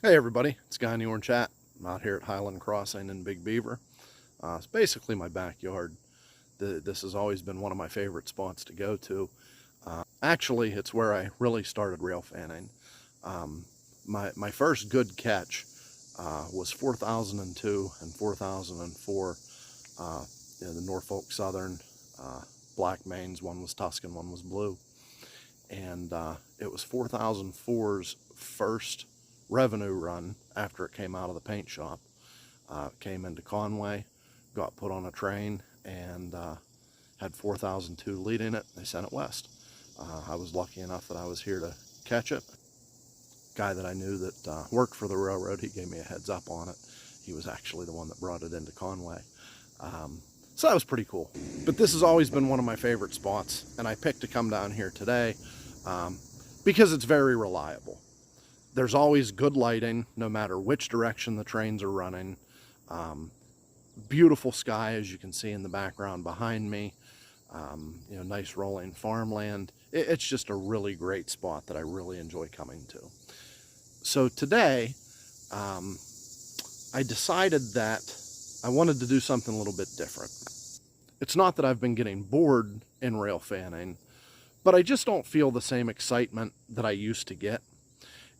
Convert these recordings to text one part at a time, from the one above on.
Hey everybody, it's Guy in the Orange Hat. I'm out here at Highland Crossing in Big Beaver. It's basically my backyard. This has always been one of my favorite spots to go to. Actually, it's where I really started rail fanning. My first good catch was 4002 and 4004. The Norfolk Southern black mains. One was Tuscan, one was blue. And it was 4004's first revenue run after it came out of the paint shop. Came into Conway, got put on a train, and had 4002 leading it. They sent it west. I was lucky enough that I was here to catch it. Guy that I knew that worked for the railroad, he gave me a heads up on it. He was actually the one that brought it into Conway. So that was pretty cool. But this has always been one of my favorite spots, and I picked to come down here today because it's very reliable. There's always good lighting, no matter which direction the trains are running. Beautiful sky, as you can see in the background behind me. Nice rolling farmland. It's just a really great spot that I really enjoy coming to. So today, I decided that I wanted to do something a little bit different. It's not that I've been getting bored in rail fanning, but I just don't feel the same excitement that I used to get.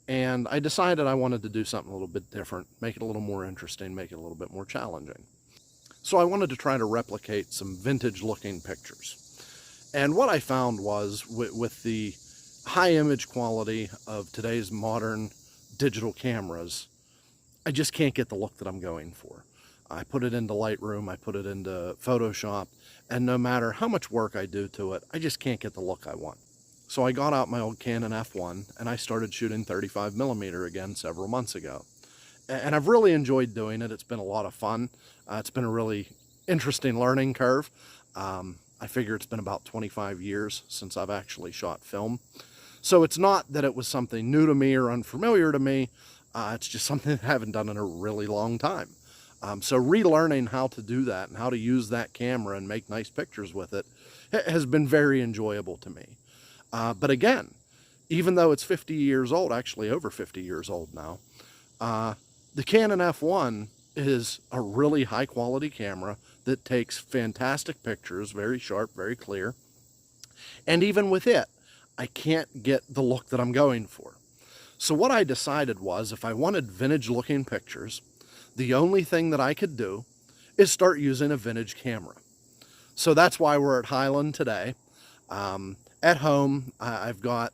And I decided I wanted to do something a little bit different, make it a little more interesting, make it a little bit more challenging. So I wanted to try to replicate some vintage looking pictures. And what I found was with the high image quality of today's modern digital cameras, I just can't get the look that I'm going for. I put it into Lightroom, I put it into Photoshop, and no matter how much work I do to it, I just can't get the look I want. So I got out my old Canon F1 and I started shooting 35mm again several months ago. And I've really enjoyed doing it. It's been a lot of fun. It's been a really interesting learning curve. I figure it's been about 25 years since I've actually shot film. So it's not that it was something new to me or unfamiliar to me. It's just something I haven't done in a really long time. So relearning how to do that and how to use that camera and make nice pictures with it has been very enjoyable to me. But again, even though it's 50 years old, actually over 50 years old now, the Canon F1 is a really high quality camera that takes fantastic pictures, very sharp, very clear. And even with it, I can't get the look that I'm going for. So what I decided was, if I wanted vintage looking pictures, the only thing that I could do is start using a vintage camera. So that's why we're at Highland today. At home, I've got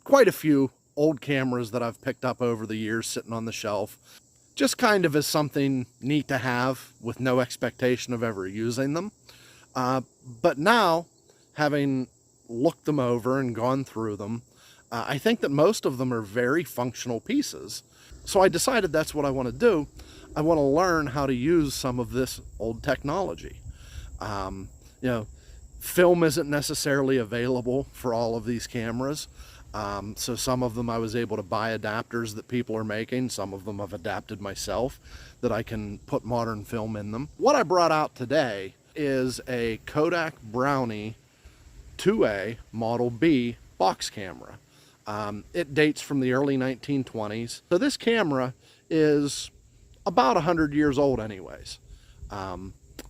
quite a few old cameras that I've picked up over the years sitting on the shelf, just kind of as something neat to have with no expectation of ever using them. But now, having looked them over and gone through them, I think that most of them are very functional pieces. So I decided that's what I want to do. I want to learn how to use some of this old technology. Film isn't necessarily available for all of these cameras. So some of them I was able to buy adapters that people are making. Some of them I've adapted myself that I can put modern film in them. What I brought out today is a Kodak Brownie 2A Model B box camera. It dates from the early 1920s. So this camera is about 100 years old anyways.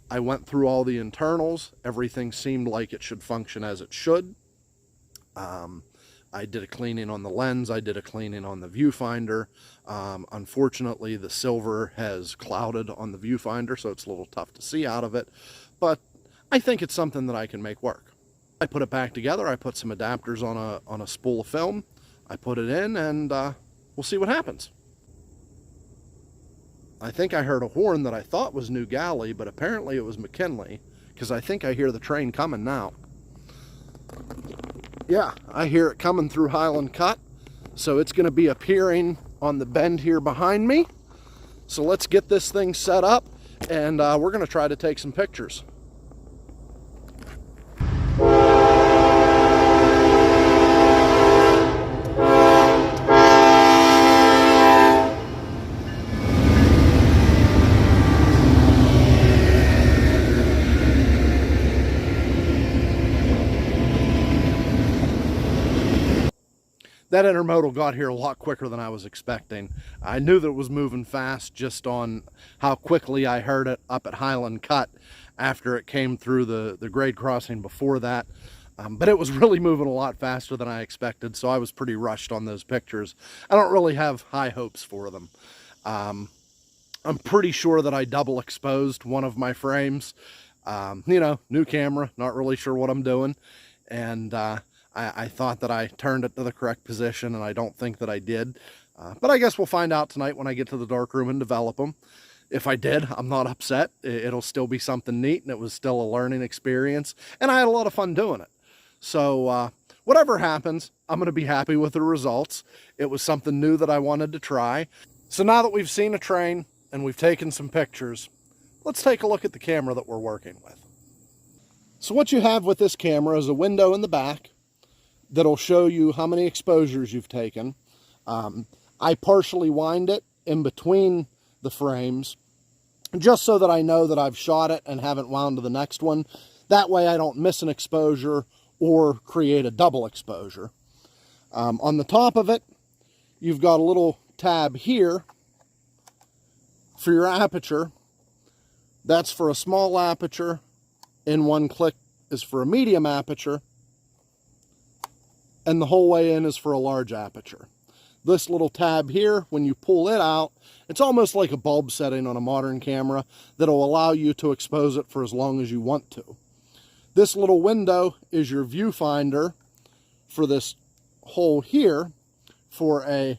I went through all the internals. Everything seemed like it should function as it should. I did a cleaning on the lens. I did a cleaning on the viewfinder. Unfortunately, the silver has clouded on the viewfinder, so it's a little tough to see out of it. But I think it's something that I can make work. I put it back together. I put some adapters on a spool of film. I put it in, and we'll see what happens. I think I heard a horn that I thought was New Galley, but apparently it was McKinley, because I think I hear the train coming now. Yeah, I hear it coming through Highland Cut, so it's going to be appearing on the bend here behind me. So let's get this thing set up, and we're going to try to take some pictures. that intermodal got here a lot quicker than I was expecting. I knew that it was moving fast just on how quickly I heard it up at Highland Cut after it came through the grade crossing before that. But it was really moving a lot faster than I expected, so I was pretty rushed on those pictures. I don't really have high hopes for them. I'm pretty sure that I double exposed one of my frames. You know, new camera, not really sure what I'm doing. And I thought that I turned it to the correct position, and I don't think that I did. But I guess we'll find out tonight when I get to the darkroom and develop them. If I did, I'm not upset. It'll still be something neat, and it was still a learning experience. And I had a lot of fun doing it. So whatever happens, I'm going to be happy with the results. It was something new that I wanted to try. So now that we've seen a train and we've taken some pictures, let's take a look at the camera that we're working with. So what you have with this camera is a window in the back that'll show you how many exposures you've taken. I partially wind it in between the frames just so that I know that I've shot it and haven't wound to the next one. That way I don't miss an exposure or create a double exposure. On the top of it, you've got a little tab here for your aperture. That's for a small aperture. In one click is for a medium aperture. And the whole way in is for a large aperture. This little tab here, when you pull it out, it's almost like a bulb setting on a modern camera that'll allow you to expose it for as long as you want to. This little window is your viewfinder for this hole here for a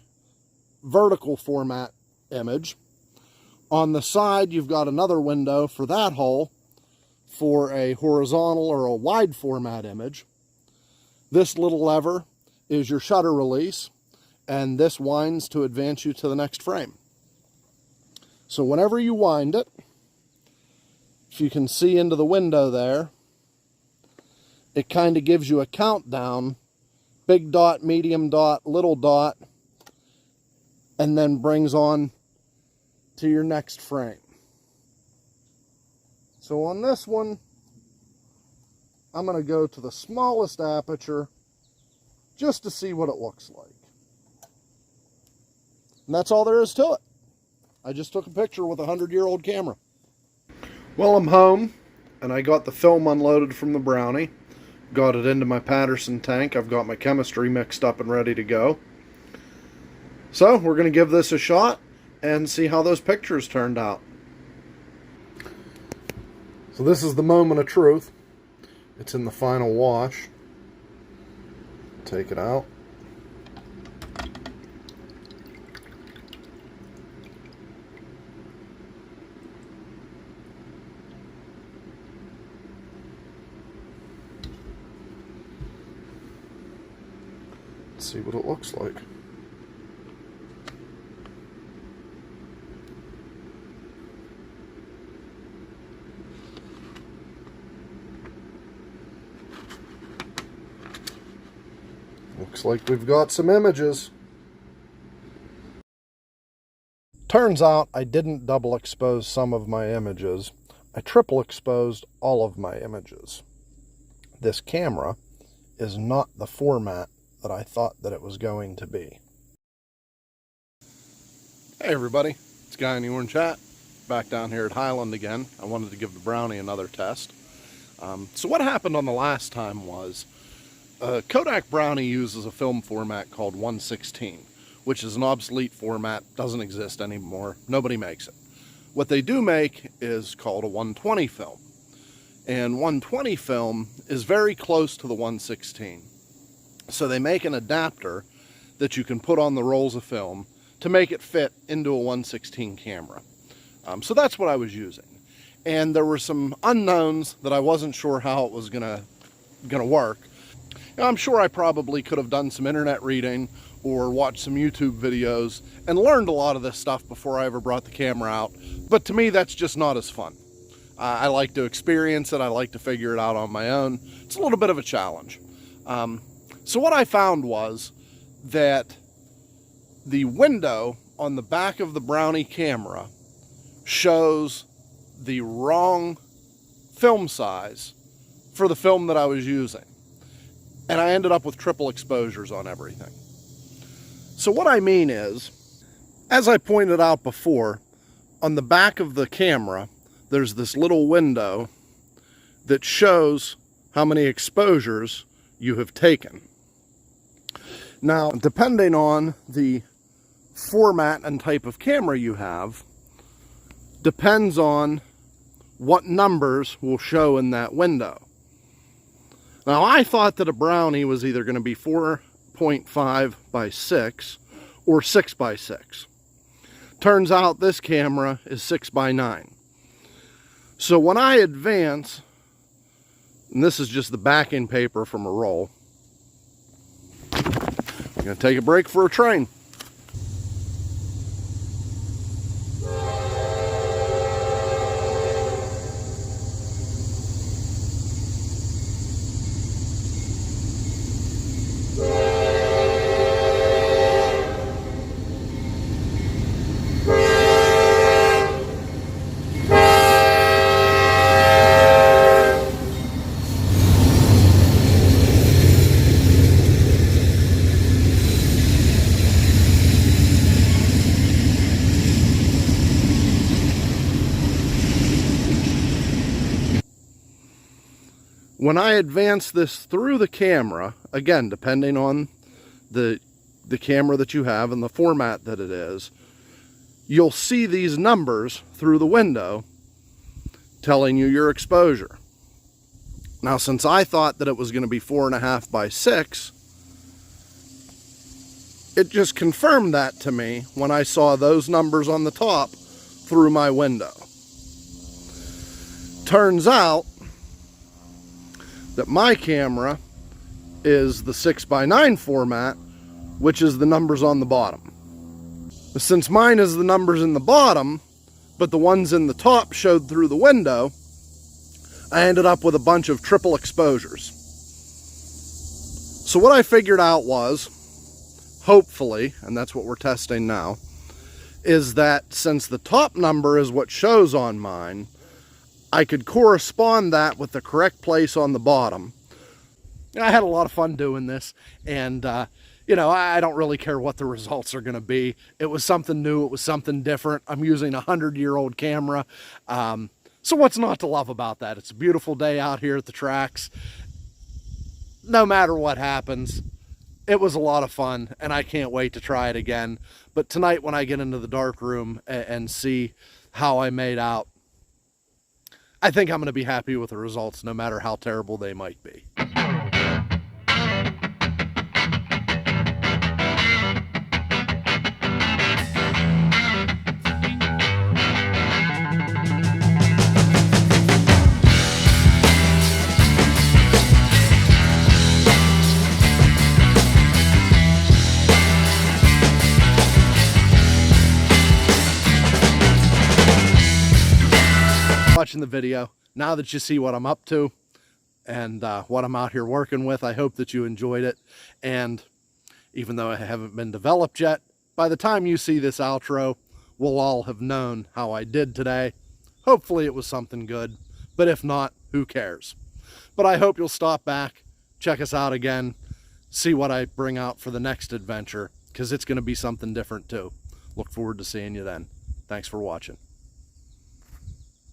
vertical format image. On the side, you've got another window for that hole for a horizontal or a wide format image. This little lever is your shutter release, and this winds to advance you to the next frame. So whenever you wind it, if you can see into the window there, it kind of gives you a countdown, big dot, medium dot, little dot, and then brings on to your next frame. So on this one, I'm going to go to the smallest aperture just to see what it looks like. And that's all there is to it. I just took a picture with a 100-year-old camera. Well, I'm home, and I got the film unloaded from the Brownie. Got it into my Patterson tank. I've got my chemistry mixed up and ready to go. So we're going to give this a shot and see how those pictures turned out. So this is the moment of truth. It's in the final wash. Take it out. Let's see what it looks like. Looks like we've got some images. Turns out I didn't double expose some of my images. I triple exposed all of my images. This camera is not the format that I thought that it was going to be. Hey everybody, it's Guy in the Orange Hat, back down here at Highland again. I wanted to give the Brownie another test. So what happened on the last time was, Kodak Brownie uses a film format called 1/16, which is an obsolete format, doesn't exist anymore, nobody makes it. What they do make is called a 120 film. And 120 film is very close to the 1/16. So they make an adapter that you can put on the rolls of film to make it fit into a 1/16 camera. So that's what I was using. And there were some unknowns that I wasn't sure how it was gonna work. Now, I'm sure I probably could have done some internet reading or watched some YouTube videos and learned a lot of this stuff before I ever brought the camera out. But to me, that's just not as fun. I like to experience it. I like to figure it out on my own. It's a little bit of a challenge. So what I found was that the window on the back of the Brownie camera shows the wrong film size for the film that I was using. And I ended up with triple exposures on everything. So what I mean is, as I pointed out before, on the back of the camera, there's this little window that shows how many exposures you have taken. Now, depending on the format and type of camera you have, depends on what numbers will show in that window. Now, I thought that a Brownie was either going to be 4.5 by 6 or 6 by 6. Turns out this camera is 6 by 9. So when I advance, and this is just the backing paper from a roll, I'm going to take a break for a train. When I advance this through the camera, again, depending on the camera that you have and the format that it is, you'll see these numbers through the window telling you your exposure. Now, since I thought that it was going to be 4.5 by 6, it just confirmed that to me when I saw those numbers on the top through my window. Turns out that my camera is the 6 by 9 format, which is the numbers on the bottom. Since mine is the numbers in the bottom, but the ones in the top showed through the window, I ended up with a bunch of triple exposures. So what I figured out was, hopefully, and that's what we're testing now, is that since the top number is what shows on mine, I could correspond that with the correct place on the bottom. I had a lot of fun doing this, and you know, I don't really care what the results are going to be. It was something new. It was something different. I'm using a 100-year-old camera. So what's not to love about that? It's a beautiful day out here at the tracks. No matter what happens, it was a lot of fun, and I can't wait to try it again. But tonight when I get into the dark room and see how I made out, I think I'm going to be happy with the results, no matter how terrible they might be. Watching the video, now that you see what I'm up to and what I'm out here working with, I hope that you enjoyed it. And even though I haven't been developed yet, by the time you see this outro, we'll all have known how I did today. Hopefully it was something good, but if not, who cares? But I hope you'll stop back, check us out again, see what I bring out for the next adventure, because it's going to be something different too. Look forward to seeing you then. Thanks for watching.